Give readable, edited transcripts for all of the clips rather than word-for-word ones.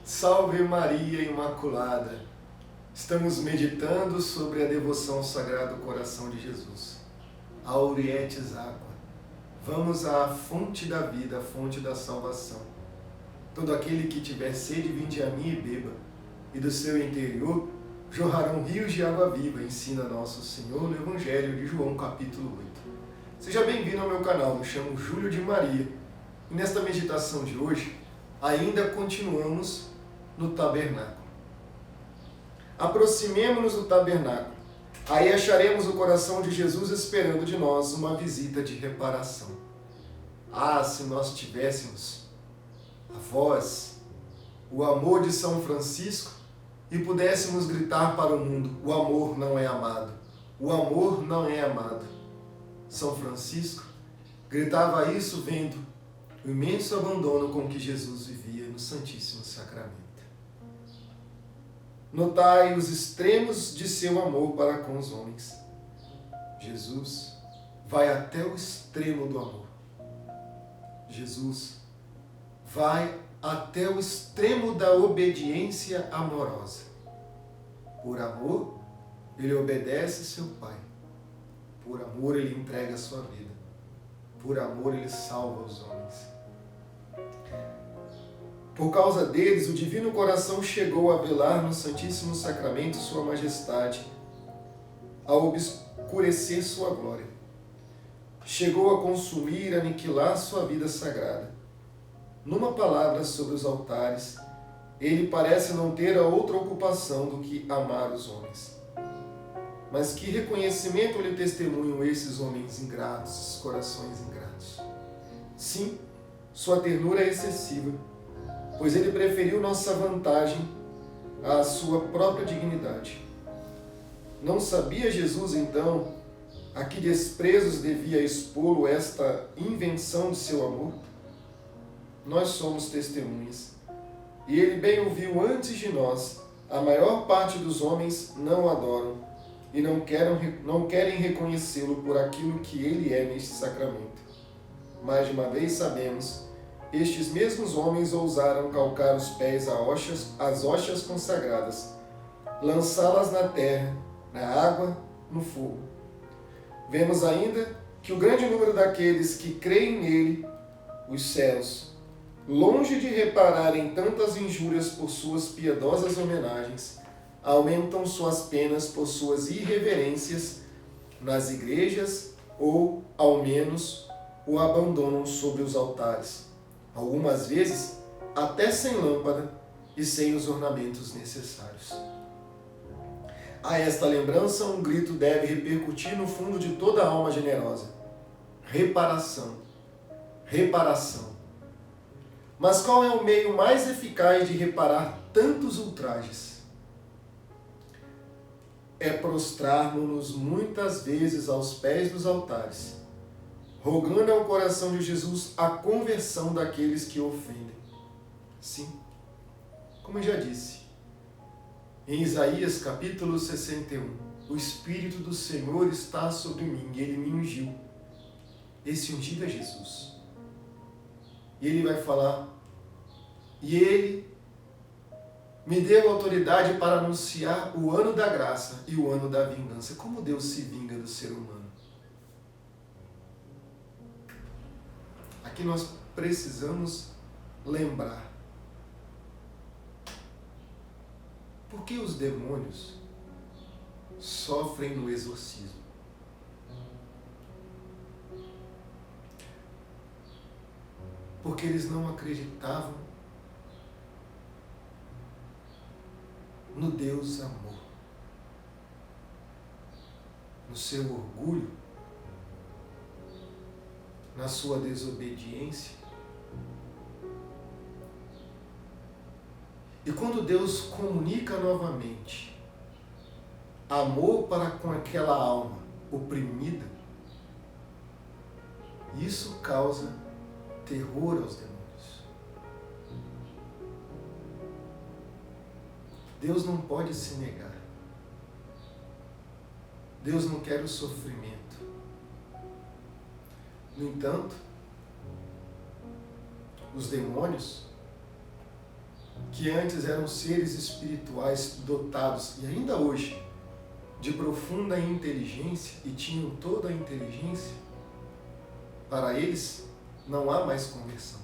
Salve Maria Imaculada! Estamos meditando sobre a devoção ao Sagrado Coração de Jesus. Aurietis Aqua. Vamos à fonte da vida, à fonte da salvação. Todo aquele que tiver sede, vinde a mim e beba, e do seu interior jorrarão rios de água viva, ensina nosso Senhor no Evangelho de João, capítulo 8. Seja bem-vindo ao meu canal, me chamo Júlio de Maria, e nesta meditação de hoje, ainda continuamos no tabernáculo. Aproximemo-nos do tabernáculo, aí acharemos o coração de Jesus esperando de nós uma visita de reparação. Ah, se nós tivéssemos a voz, o amor de São Francisco e pudéssemos gritar para o mundo: o amor não é amado, o amor não é amado. São Francisco gritava isso vendo o imenso abandono com que Jesus vivia no Santíssimo Sacramento. Notai os extremos de seu amor para com os homens. Jesus vai até o extremo do amor. Jesus vai até o extremo da obediência amorosa. Por amor, ele obedece seu Pai. Por amor, ele entrega a sua vida. Por amor, ele salva os homens. Por causa deles, o Divino Coração chegou a velar no Santíssimo Sacramento sua majestade, a obscurecer sua glória. Chegou a consumir, aniquilar sua vida sagrada. Numa palavra, sobre os altares, ele parece não ter a outra ocupação do que amar os homens. Mas que reconhecimento lhe testemunham esses homens ingratos, esses corações ingratos? Sim, sua ternura é excessiva, pois ele preferiu nossa vantagem à sua própria dignidade. Não sabia Jesus, então, a que desprezos devia expô-lo esta invenção de seu amor? Nós somos testemunhas, e ele bem o viu antes de nós. A maior parte dos homens não o adoram e não querem reconhecê-lo por aquilo que ele é neste sacramento. Mais de uma vez sabemos, estes mesmos homens ousaram calcar os pés às hóstias consagradas, lançá-las na terra, na água, no fogo. Vemos ainda que o grande número daqueles que creem nele, os céus, longe de reparar em tantas injúrias por suas piedosas homenagens, aumentam suas penas por suas irreverências nas igrejas ou, ao menos, o abandonam sobre os altares, algumas vezes até sem lâmpada e sem os ornamentos necessários. A esta lembrança, um grito deve repercutir no fundo de toda a alma generosa: reparação, reparação. Mas qual é o meio mais eficaz de reparar tantos ultrajes? É prostrarmos-nos muitas vezes aos pés dos altares, rogando ao coração de Jesus a conversão daqueles que o ofendem. Sim, como eu já disse, em Isaías capítulo 61, o Espírito do Senhor está sobre mim e ele me ungiu. Esse ungido é Jesus. E ele vai falar: e ele me deu autoridade para anunciar o ano da graça e o ano da vingança. Como Deus se vinga do ser humano? Aqui nós precisamos lembrar. Por que os demônios sofrem no exorcismo? Porque eles não acreditavam no Deus amor. No seu orgulho, na sua desobediência. E quando Deus comunica novamente amor para com aquela alma oprimida, isso causa terror aos demônios. Deus não pode se negar. Deus não quer o sofrimento. No entanto, os demônios que antes eram seres espirituais dotados, e ainda hoje, de profunda inteligência, e tinham toda a inteligência, para eles não há mais conversão.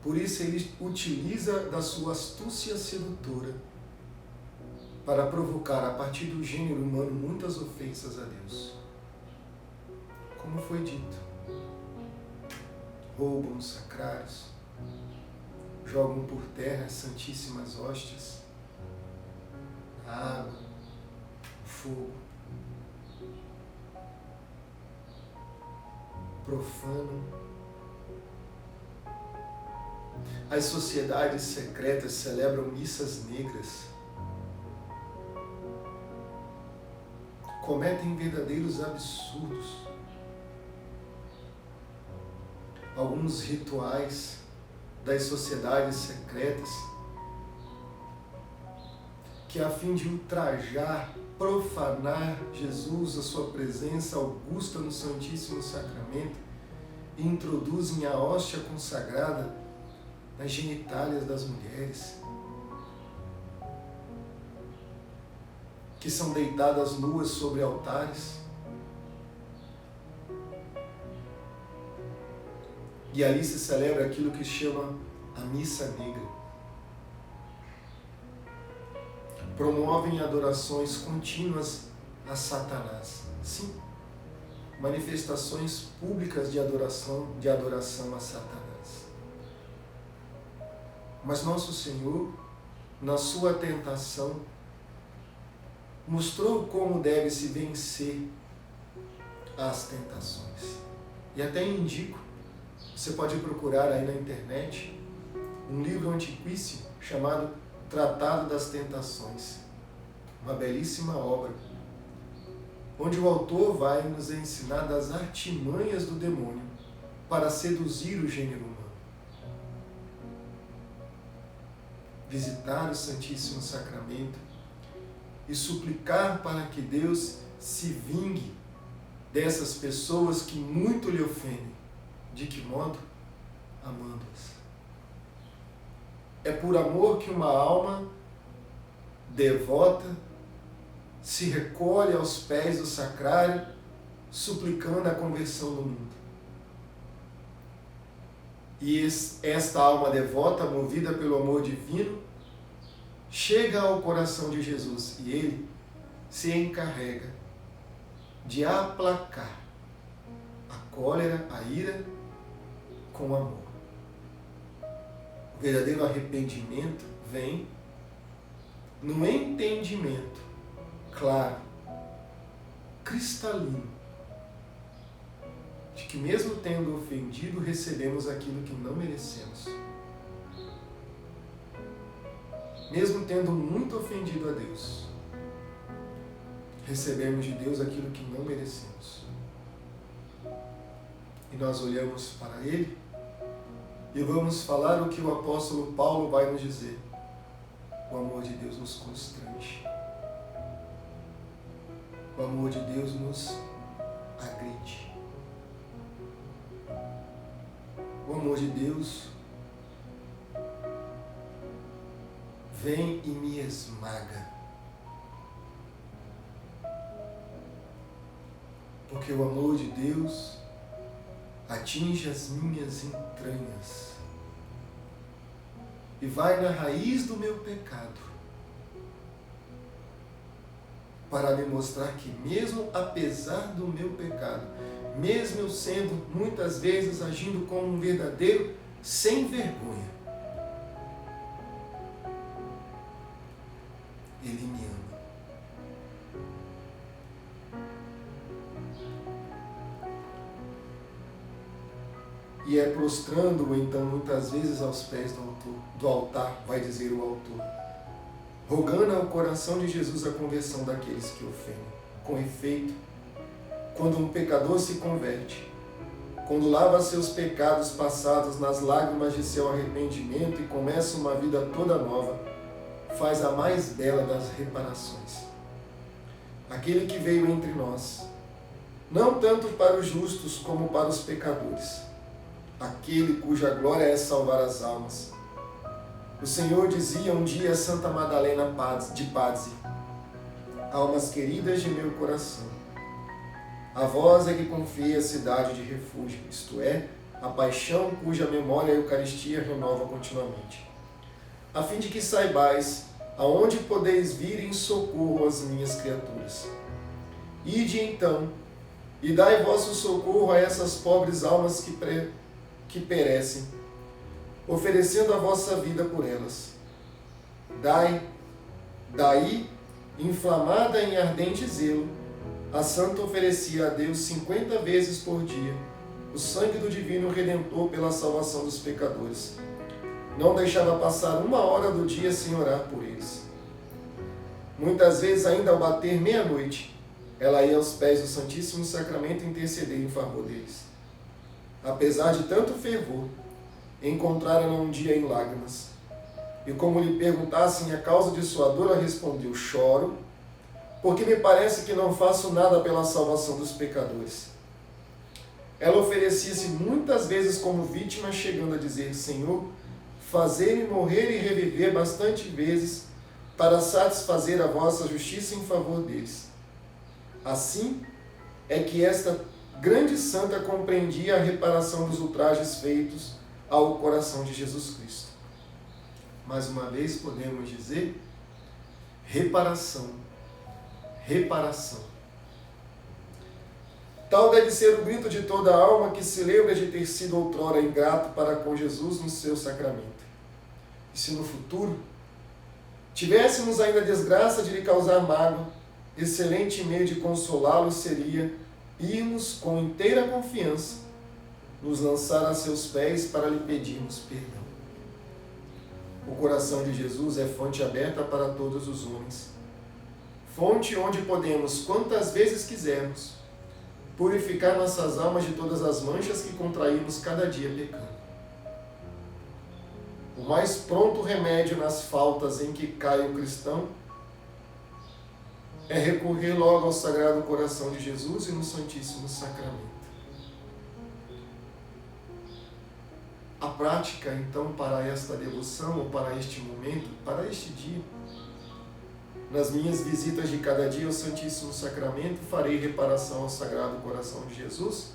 Por isso ele utiliza da sua astúcia sedutora para provocar a partir do gênero humano muitas ofensas a Deus. Como foi dito, roubam os sacrários, jogam por terra as santíssimas hóstias, a água, o fogo, profanam. As sociedades secretas celebram missas negras, cometem verdadeiros absurdos. Alguns rituais das sociedades secretas que, a fim de ultrajar, profanar Jesus, a sua presença augusta no Santíssimo Sacramento, introduzem a hóstia consagrada nas genitálias das mulheres, que são deitadas nuas sobre altares, e ali se celebra aquilo que chama a missa negra. Promovem adorações contínuas a Satanás. Sim, manifestações públicas de adoração a Satanás. Mas nosso Senhor, na sua tentação, mostrou como deve se vencer as tentações. E até indico, você pode procurar aí na internet, um livro antiquíssimo chamado Tratado das Tentações. Uma belíssima obra, onde o autor vai nos ensinar das artimanhas do demônio para seduzir o gênero humano. Visitar o Santíssimo Sacramento e suplicar para que Deus se vingue dessas pessoas que muito lhe ofendem. De que modo? Amando-as. É por amor que uma alma devota se recolhe aos pés do sacrário, suplicando a conversão do mundo. E esta alma devota, movida pelo amor divino, chega ao coração de Jesus e ele se encarrega de aplacar a cólera, a ira, com amor. O verdadeiro arrependimento vem no entendimento claro, cristalino, de que mesmo tendo ofendido, recebemos aquilo que não merecemos. Mesmo tendo muito ofendido a Deus, recebemos de Deus aquilo que não merecemos. E nós olhamos para Ele e vamos falar o que o apóstolo Paulo vai nos dizer. O amor de Deus nos constrange. O amor de Deus nos agride. O amor de Deus vem e me esmaga. Porque o amor de Deus atinge as minhas entranhas e vai na raiz do meu pecado para me mostrar que mesmo apesar do meu pecado, mesmo eu sendo muitas vezes agindo como um verdadeiro sem vergonha, Ele me ama. E é prostrando-o então muitas vezes aos pés do altar, vai dizer o autor, rogando ao coração de Jesus a conversão daqueles que ofendem. Com efeito, quando um pecador se converte, quando lava seus pecados passados nas lágrimas de seu arrependimento e começa uma vida toda nova, faz a mais bela das reparações. Aquele que veio entre nós, não tanto para os justos como para os pecadores, aquele cuja glória é salvar as almas. O Senhor dizia um dia a Santa Madalena de Pazzi: almas queridas de meu coração, a vós é que confiei a cidade de refúgio, isto é, a paixão cuja memória a Eucaristia renova continuamente, a fim de que saibais aonde podeis vir em socorro às minhas criaturas. Ide então, e dai vosso socorro a essas pobres almas que perecem, oferecendo a vossa vida por elas. Daí, inflamada em ardente zelo, a santa oferecia a Deus 50 vezes por dia o sangue do Divino Redentor pela salvação dos pecadores. Não deixava passar uma hora do dia sem orar por eles. Muitas vezes, ainda ao bater meia-noite, ela ia aos pés do Santíssimo Sacramento interceder em favor deles. Apesar de tanto fervor, encontraram-na um dia em lágrimas. E como lhe perguntassem a causa de sua dor, ela respondeu: choro, porque me parece que não faço nada pela salvação dos pecadores. Ela oferecia-se muitas vezes como vítima, chegando a dizer: Senhor, fazei-me morrer e reviver bastante vezes para satisfazer a vossa justiça em favor deles. Assim é que esta grande santa compreendia a reparação dos ultrajes feitos ao coração de Jesus Cristo. Mais uma vez podemos dizer: reparação, reparação. Tal deve ser o grito de toda alma que se lembra de ter sido outrora ingrato para com Jesus no seu sacramento. E se no futuro tivéssemos ainda a desgraça de lhe causar mágoa, excelente meio de consolá-lo seria irmos com inteira confiança, nos lançar a seus pés para lhe pedirmos perdão. O coração de Jesus é fonte aberta para todos os homens, fonte onde podemos, quantas vezes quisermos, purificar nossas almas de todas as manchas que contraímos cada dia pecando. O mais pronto remédio nas faltas em que cai o cristão é recorrer logo ao Sagrado Coração de Jesus e no Santíssimo Sacramento. A prática, então, para esta devoção, ou para este momento, para este dia, nas minhas visitas de cada dia ao Santíssimo Sacramento, farei reparação ao Sagrado Coração de Jesus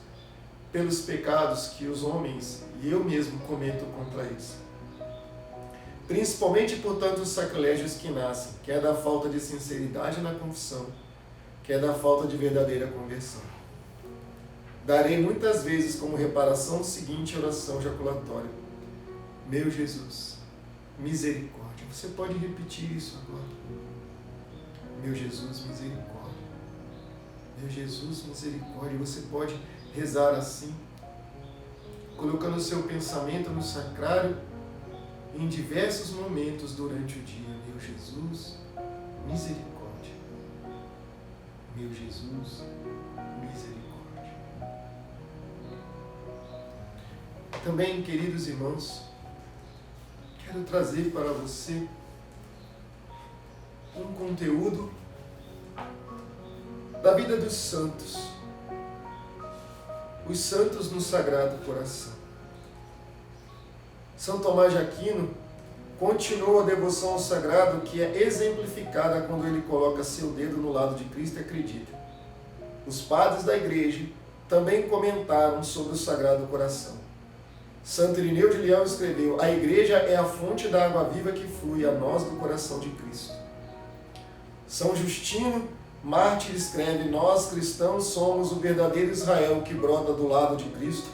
pelos pecados que os homens e eu mesmo cometo contra eles. Principalmente por tantos sacrilégios que nascem, que é da falta de sinceridade na confissão, que é da falta de verdadeira conversão. Darei muitas vezes como reparação a seguinte oração jaculatória: meu Jesus, misericórdia. Você pode repetir isso agora. Meu Jesus, misericórdia. Meu Jesus, misericórdia. Você pode rezar assim, colocando o seu pensamento no sacrário em diversos momentos durante o dia. Meu Jesus, misericórdia. Meu Jesus, misericórdia. Também, queridos irmãos, quero trazer para você um conteúdo da vida dos santos, os santos no Sagrado Coração. São Tomás de Aquino continuou a devoção ao sagrado, que é exemplificada quando ele coloca seu dedo no lado de Cristo e acredita. Os padres da Igreja também comentaram sobre o Sagrado Coração. Santo Irineu de Leão escreveu: a Igreja é a fonte da água viva que flui a nós do coração de Cristo. São Justino, mártir, escreve: nós, cristãos, somos o verdadeiro Israel que brota do lado de Cristo,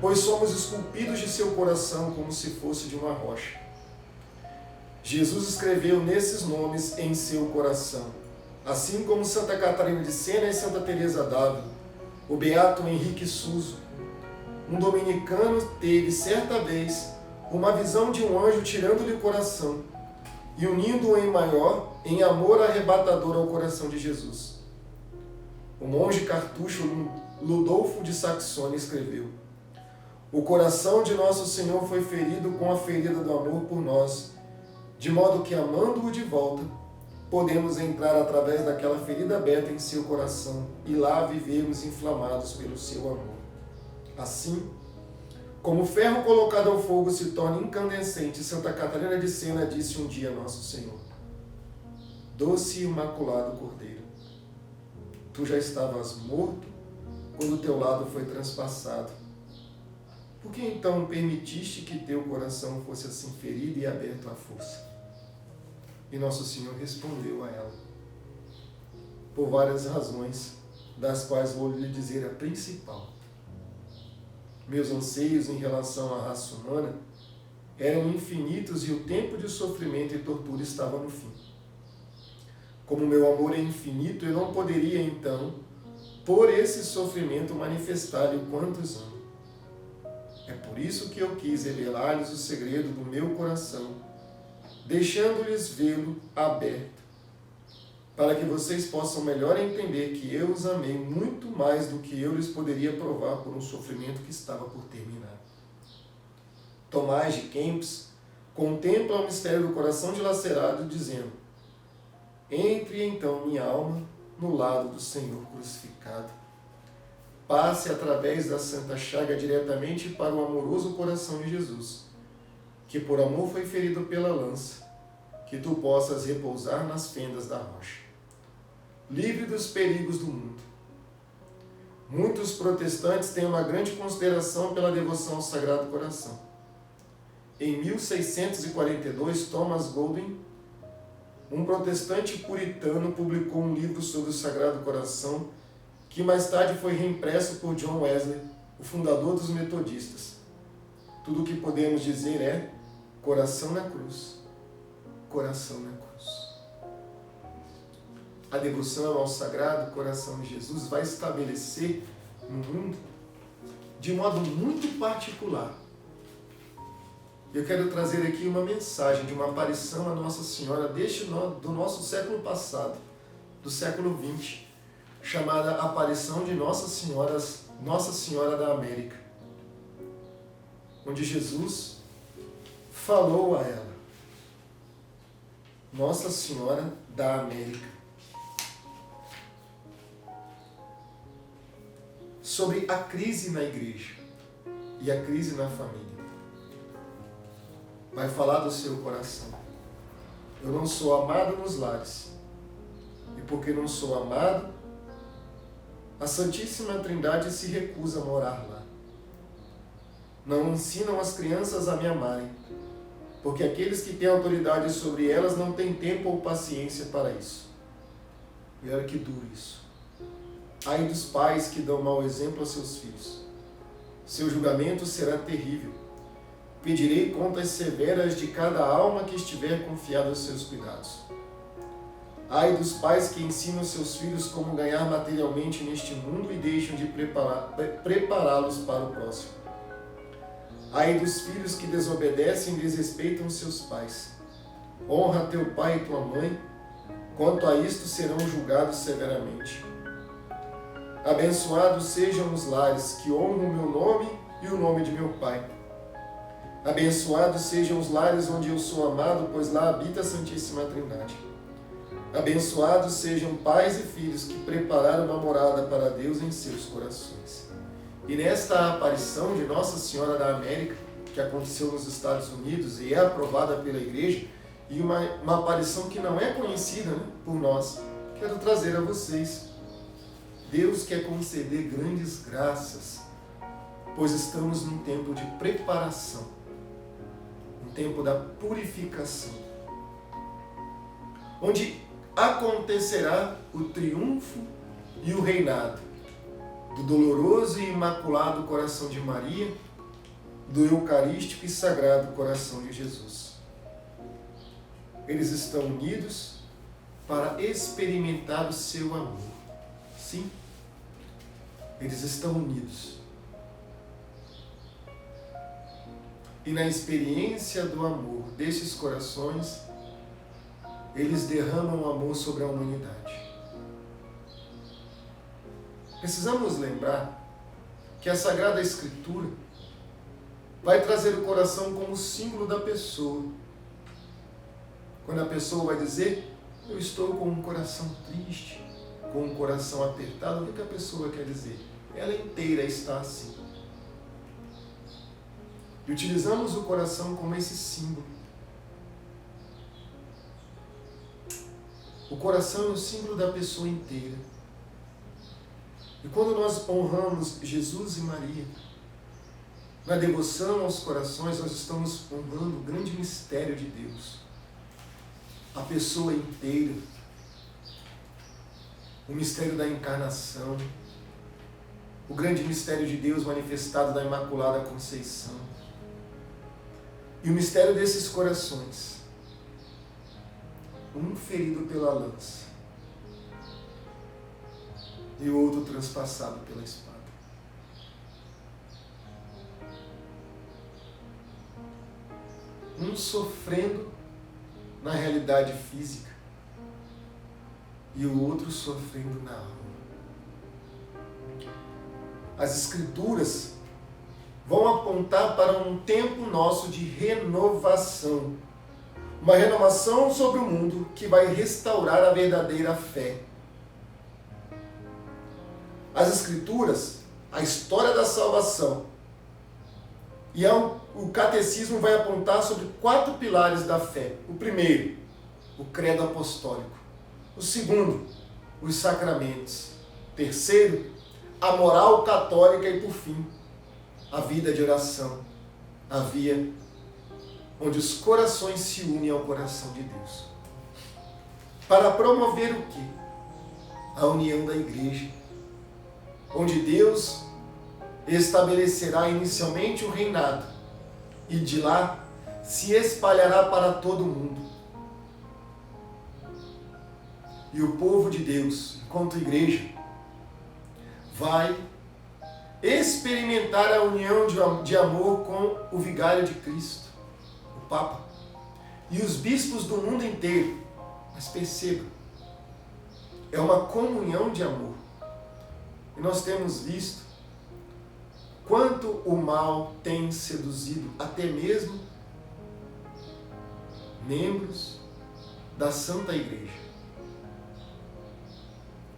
pois somos esculpidos de seu coração como se fosse de uma rocha. Jesus escreveu nesses nomes em seu coração, assim como Santa Catarina de Sena e Santa Teresa d'Ávila. O beato Henrique Suso, um dominicano, teve certa vez uma visão de um anjo tirando-lhe o coração e unindo-o em maior, em amor arrebatador ao coração de Jesus. O monge cartucho Ludolfo de Saxônia escreveu: o coração de nosso Senhor foi ferido com a ferida do amor por nós, de modo que, amando-o de volta, podemos entrar através daquela ferida aberta em seu coração e lá vivermos inflamados pelo seu amor. Assim, Como ferro colocado ao fogo se torna incandescente, Santa Catarina de Sena disse um dia a Nosso Senhor: doce e imaculado Cordeiro, tu já estavas morto quando o teu lado foi transpassado. Por que então permitiste que teu coração fosse assim ferido e aberto à força? E Nosso Senhor respondeu a ela: por várias razões, das quais vou lhe dizer a principal. Meus anseios em relação à raça humana eram infinitos e o tempo de sofrimento e tortura estava no fim. Como meu amor é infinito, eu não poderia, então, por esse sofrimento, manifestar-lhe o quanto os amo. É por isso que eu quis revelar-lhes o segredo do meu coração, deixando-lhes vê-lo aberto, para que vocês possam melhor entender que eu os amei muito mais do que eu lhes poderia provar por um sofrimento que estava por terminar. Tomás de Kempis contempla o mistério do coração dilacerado, dizendo: entre então minha alma no lado do Senhor crucificado. Passe através da santa chaga diretamente para o amoroso coração de Jesus, que por amor foi ferido pela lança, que tu possas repousar nas fendas da rocha, livre dos perigos do mundo. Muitos protestantes têm uma grande consideração pela devoção ao Sagrado Coração. Em 1642, Thomas Golden, um protestante puritano, publicou um livro sobre o Sagrado Coração, que mais tarde foi reimpresso por John Wesley, o fundador dos metodistas. Tudo o que podemos dizer é: coração na cruz, coração na cruz. A devoção ao Sagrado Coração de Jesus vai estabelecer no mundo, de modo muito particular. Eu quero trazer aqui uma mensagem de uma aparição a Nossa Senhora do nosso século passado, do século XX, chamada Aparição de Nossa Senhora da América, onde Jesus falou a ela: Nossa Senhora da América, sobre a crise na igreja e a crise na família. Vai falar do seu coração. Eu não sou amado nos lares. E porque não sou amado, a Santíssima Trindade se recusa a morar lá. Não ensinam as crianças a me amarem, porque aqueles que têm autoridade sobre elas não têm tempo ou paciência para isso. E olha que duro isso. Ai dos pais que dão mau exemplo a seus filhos. Seu julgamento será terrível. Pedirei contas severas de cada alma que estiver confiada aos seus cuidados. Ai dos pais que ensinam seus filhos como ganhar materialmente neste mundo e deixam de prepará-los para o próximo. Ai dos filhos que desobedecem e desrespeitam seus pais. Honra teu pai e tua mãe, quanto a isto serão julgados severamente. Abençoados sejam os lares que honram o meu nome e o nome de meu pai. Abençoados sejam os lares onde eu sou amado, pois lá habita a Santíssima Trindade. Abençoados sejam pais e filhos que prepararam uma morada para Deus em seus corações. E nesta aparição de Nossa Senhora da América, que aconteceu nos Estados Unidos e é aprovada pela Igreja, e uma aparição que não é conhecida, por nós, quero trazer a vocês. Deus quer conceder grandes graças, pois estamos num tempo de preparação, um tempo da purificação, onde acontecerá o triunfo e o reinado do doloroso e imaculado coração de Maria, do eucarístico e sagrado coração de Jesus. Eles estão unidos para experimentar o seu amor. Sim, eles estão unidos. E na experiência do amor desses corações, eles derramam amor sobre a humanidade. Precisamos lembrar que a Sagrada Escritura vai trazer o coração como símbolo da pessoa. Quando a pessoa vai dizer: eu estou com um coração triste, com um coração apertado, o que a pessoa quer dizer? Ela inteira está assim. E utilizamos o coração como esse símbolo. O coração é o símbolo da pessoa inteira. E quando nós honramos Jesus e Maria, na devoção aos corações, nós estamos honrando o grande mistério de Deus. A pessoa inteira. O mistério da encarnação. O grande mistério de Deus manifestado na Imaculada Conceição. E o mistério desses corações. Um ferido pela lança. E o outro transpassado pela espada. Um sofrendo na realidade física e o outro sofrendo na alma. As Escrituras vão apontar para um tempo nosso de renovação. Uma renovação sobre o mundo que vai restaurar a verdadeira fé. As Escrituras, a história da salvação e o catecismo vai apontar sobre 4 pilares da fé. O primeiro, o credo apostólico. O segundo, os sacramentos. O terceiro, a moral católica e, por fim, a vida de oração. A via onde os corações se unem ao coração de Deus. Para promover o quê? A união da igreja. Onde Deus estabelecerá inicialmente o reinado e de lá se espalhará para todo o mundo. E o povo de Deus, enquanto igreja, vai experimentar a união de amor com o vigário de Cristo, o Papa, e os bispos do mundo inteiro. Mas perceba, é uma comunhão de amor. E nós temos visto quanto o mal tem seduzido até mesmo membros da Santa Igreja.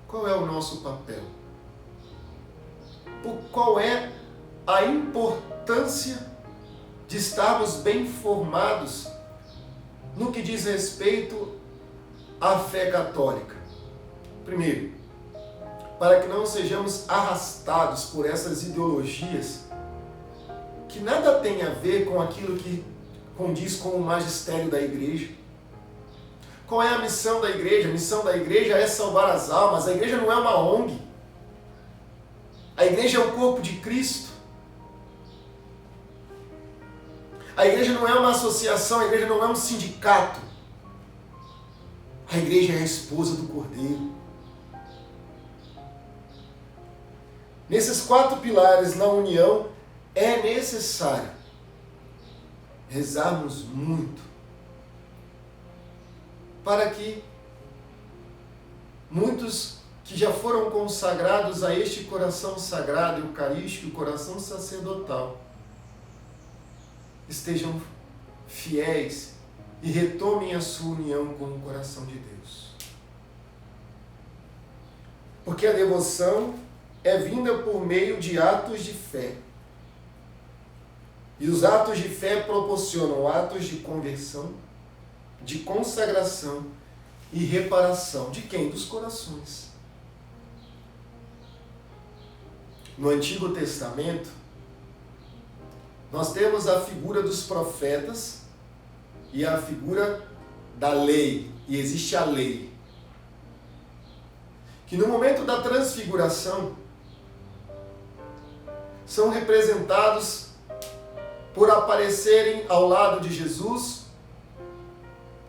Qual é o nosso papel? Qual é a importância de estarmos bem formados no que diz respeito à fé católica? Primeiro, para que não sejamos arrastados por essas ideologias que nada tem a ver com aquilo que condiz com o magistério da igreja. Qual é a missão da igreja? A missão da igreja é salvar as almas. A igreja não é uma ONG. A igreja é o corpo de Cristo. A igreja não é uma associação, a igreja não é um sindicato. A igreja é a esposa do Cordeiro. Nesses 4 pilares na união, é necessário rezarmos muito para que muitos que já foram consagrados a este coração sagrado, eucarístico, o coração sacerdotal, estejam fiéis e retomem a sua união com o coração de Deus. Porque a devoção é vinda por meio de atos de fé. E os atos de fé proporcionam atos de conversão, de consagração e reparação. De quem? Dos corações. No Antigo Testamento, nós temos a figura dos profetas e a figura da lei. E existe a lei. Que no momento da transfiguração, são representados por aparecerem ao lado de Jesus,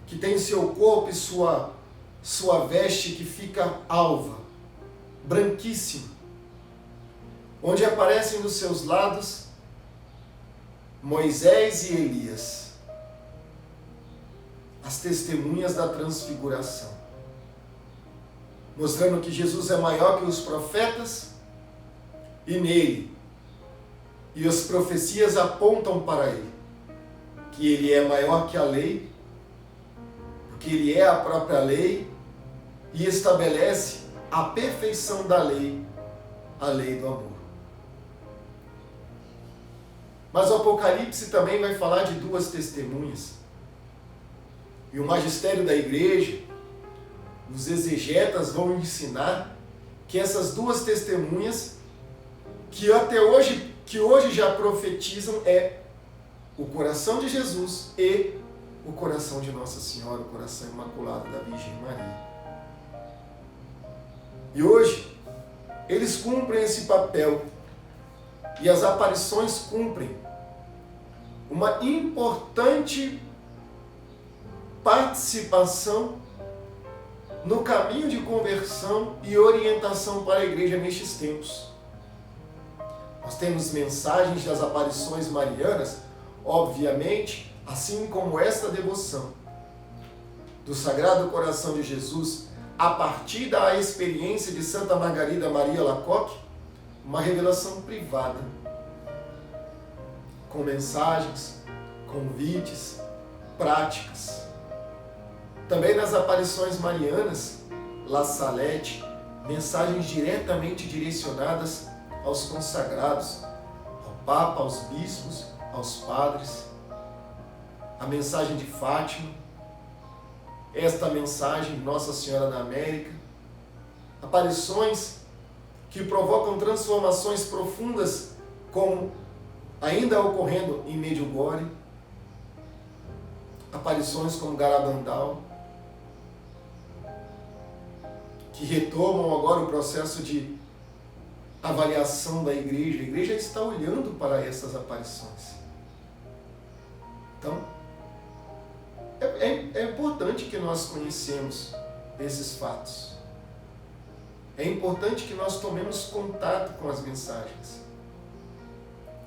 que tem seu corpo e sua veste que fica alva, branquíssima, onde aparecem dos seus lados Moisés e Elias, as testemunhas da transfiguração, mostrando que Jesus é maior que os profetas e nele. E as profecias apontam para ele, que ele é maior que a lei, porque ele é a própria lei e estabelece a perfeição da lei, a lei do amor. Mas o Apocalipse também vai falar de duas testemunhas. E o magistério da igreja, os exegetas vão ensinar que essas duas testemunhas, que hoje já profetizam, é o coração de Jesus e o coração de Nossa Senhora, o coração imaculado da Virgem Maria. E hoje, eles cumprem esse papel. E as aparições cumprem uma importante participação no caminho de conversão e orientação para a igreja nestes tempos. Nós temos mensagens das aparições marianas, obviamente, assim como esta devoção do Sagrado Coração de Jesus, a partir da experiência de Santa Margarida Maria Alacoque, uma revelação privada, com mensagens, convites, práticas. Também nas aparições marianas, La Salete, mensagens diretamente direcionadas aos consagrados, ao Papa, aos bispos, aos padres. A mensagem de Fátima, esta mensagem Nossa Senhora da América, aparições que provocam transformações profundas, como ainda ocorrendo em Medjugorje, aparições como Garabandal, que retomam agora o processo de avaliação da igreja. A igreja está olhando para essas aparições. Então, é importante que nós conhecemos esses fatos. É importante que nós tomemos contato com as mensagens.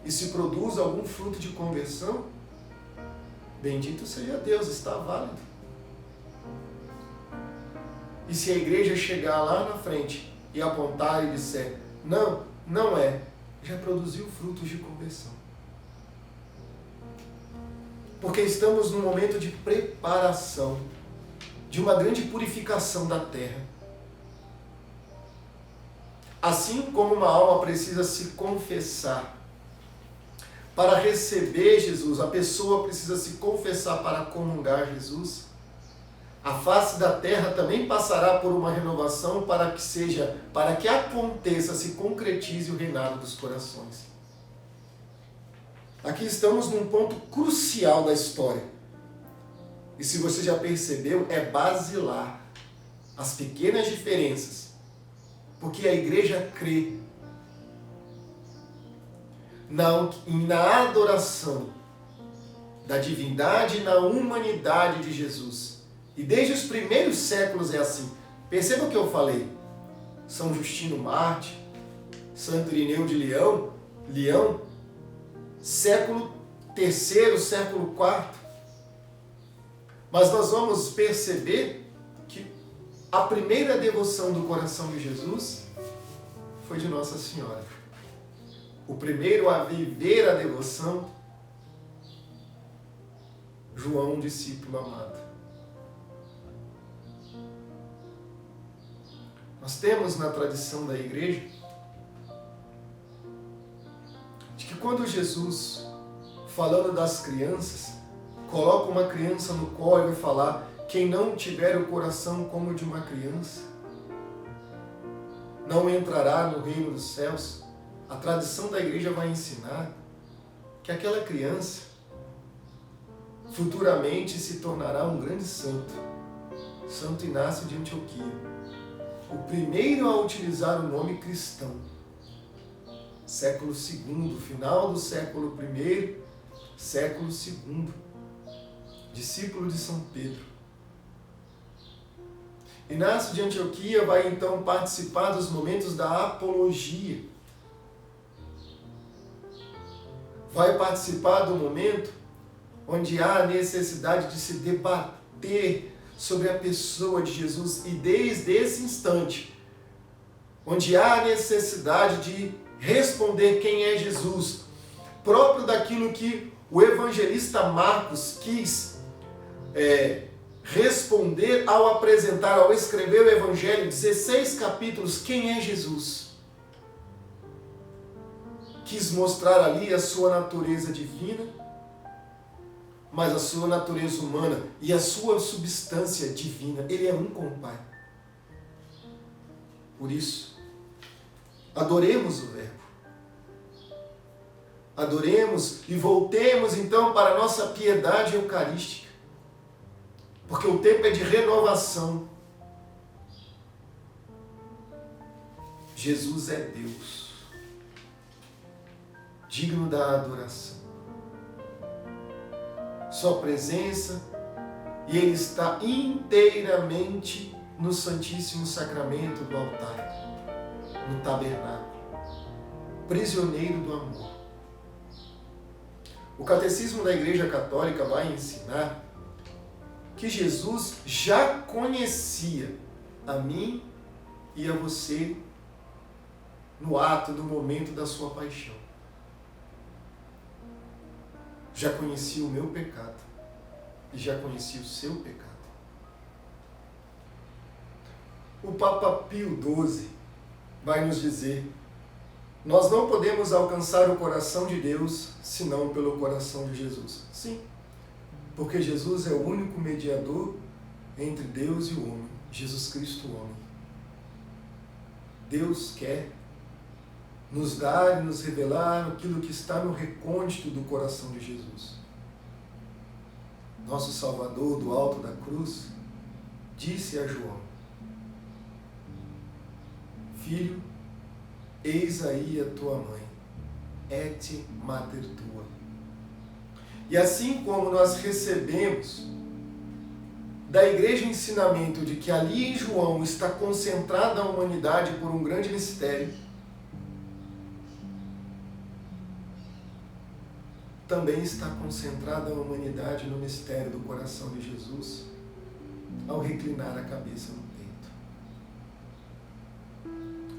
E se produz algum fruto de conversão, bendito seja Deus, está válido. E se a igreja chegar lá na frente e apontar e disser, não, não é, já produziu frutos de conversão. Porque estamos num momento de preparação, de uma grande purificação da terra. Assim como uma alma precisa se confessar para receber Jesus, a pessoa precisa se confessar para comungar Jesus, a face da terra também passará por uma renovação para que aconteça, se concretize o reinado dos corações. Aqui estamos num ponto crucial da história. E se você já percebeu, é basilar as pequenas diferenças, porque a igreja crê na adoração da divindade e na humanidade de Jesus. E desde os primeiros séculos é assim. Perceba o que eu falei. São Justino Marte, Santo Irineu de Leão, século III, século IV. Mas nós vamos perceber que a primeira devoção do coração de Jesus foi de Nossa Senhora. O primeiro a viver a devoção, João, um discípulo amado. Nós temos na tradição da igreja de que quando Jesus, falando das crianças, coloca uma criança no colo e vai falar, quem não tiver o coração como o de uma criança, não entrará no reino dos céus. A tradição da igreja vai ensinar que aquela criança futuramente se tornará um grande santo, Santo Inácio de Antioquia, o primeiro a utilizar o nome cristão. Século II, final do século I, século II, discípulo de São Pedro. Inácio de Antioquia vai então participar dos momentos da apologia. Vai participar do momento onde há a necessidade de se debater sobre a pessoa de Jesus, e desde esse instante, onde há a necessidade de responder quem é Jesus, próprio daquilo que o evangelista Marcos quis responder ao apresentar, ao escrever o Evangelho, 16 capítulos, quem é Jesus? quis mostrar ali a sua natureza divina, mas a sua natureza humana e a sua substância divina. Ele é um com o Pai. Por isso, adoremos o Verbo. Adoremos e voltemos então para a nossa piedade eucarística. Porque o tempo é de renovação. Jesus é Deus, digno da adoração. Sua presença, e Ele está inteiramente no Santíssimo Sacramento do altar, no tabernáculo, prisioneiro do amor. O Catecismo da Igreja Católica vai ensinar que Jesus já conhecia a mim e a você no ato, no momento da sua paixão. Já conhecia o meu pecado e já conhecia o seu pecado. O Papa Pio XII vai nos dizer: nós não podemos alcançar o coração de Deus senão pelo coração de Jesus. Sim, porque Jesus é o único mediador entre Deus e o homem, Jesus Cristo, o homem. Deus quer nos dar e nos revelar aquilo que está no recôndito do coração de Jesus. Nosso Salvador, do alto da cruz, disse a João: Filho, eis aí a tua mãe, et mater tua. E assim como nós recebemos da igreja o ensinamento de que ali em João está concentrada a humanidade por um grande mistério, também está concentrada a humanidade no mistério do coração de Jesus, ao reclinar a cabeça no peito.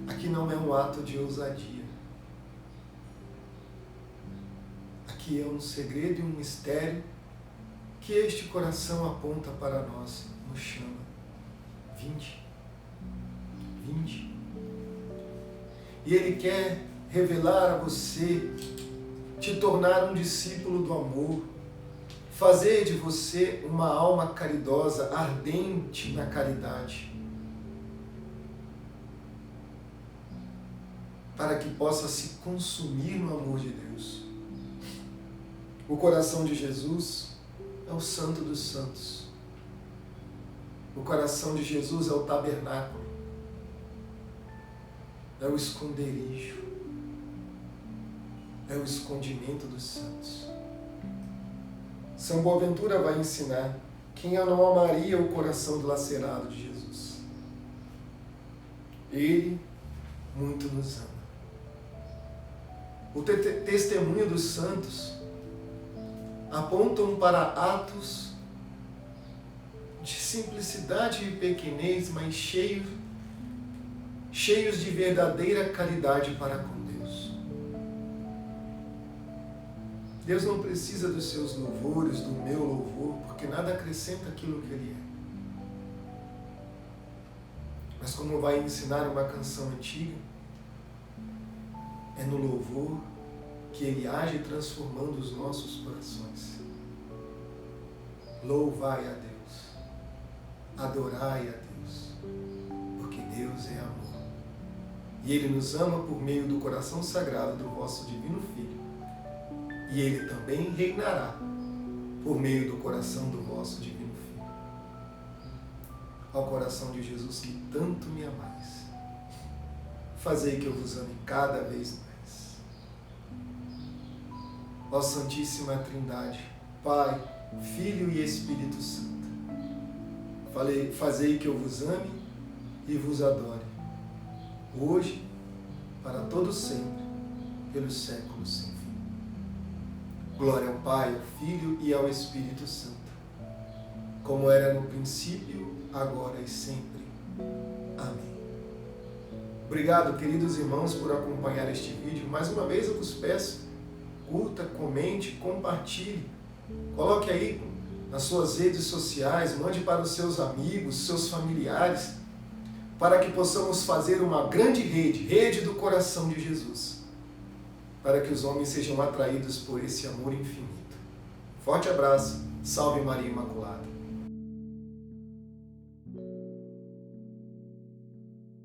Aqui não é um ato de ousadia. Aqui é um segredo e um mistério que este coração aponta para nós, nos chama. Vinde. E Ele quer revelar a você, te tornar um discípulo do amor, fazer de você uma alma caridosa, ardente na caridade, para que possa se consumir no amor de Deus. O coração de Jesus é o Santo dos Santos. O coração de Jesus é o tabernáculo, é o esconderijo, é o escondimento dos santos. São Boaventura vai ensinar: quem não amaria o coração dilacerado de Jesus? Ele muito nos ama. O testemunho dos santos apontam para atos de simplicidade e pequenez, mas cheios de verdadeira caridade para com Deus. Deus não precisa dos seus louvores, do meu louvor, porque nada acrescenta aquilo que Ele é. Mas como vai ensinar uma canção antiga, é no louvor que Ele age transformando os nossos corações. Louvai a Deus, adorai a Deus, porque Deus é amor. E Ele nos ama por meio do coração sagrado do vosso divino Filho. E Ele também reinará por meio do coração do vosso divino Filho. Ao coração de Jesus que tanto me amais, fazei que eu vos ame cada vez mais. Ó Santíssima Trindade, Pai, Filho e Espírito Santo, fazei que eu vos ame e vos adore, hoje, para todo sempre, pelos séculos sem fim. Glória ao Pai, ao Filho e ao Espírito Santo, como era no princípio, agora e sempre. Amém. Obrigado, queridos irmãos, por acompanhar este vídeo. Mais uma vez eu vos peço, curta, comente, compartilhe. Coloque aí nas suas redes sociais, mande para os seus amigos, seus familiares, para que possamos fazer uma grande rede do coração de Jesus. para que os homens sejam atraídos por esse amor infinito. Forte abraço, salve Maria Imaculada.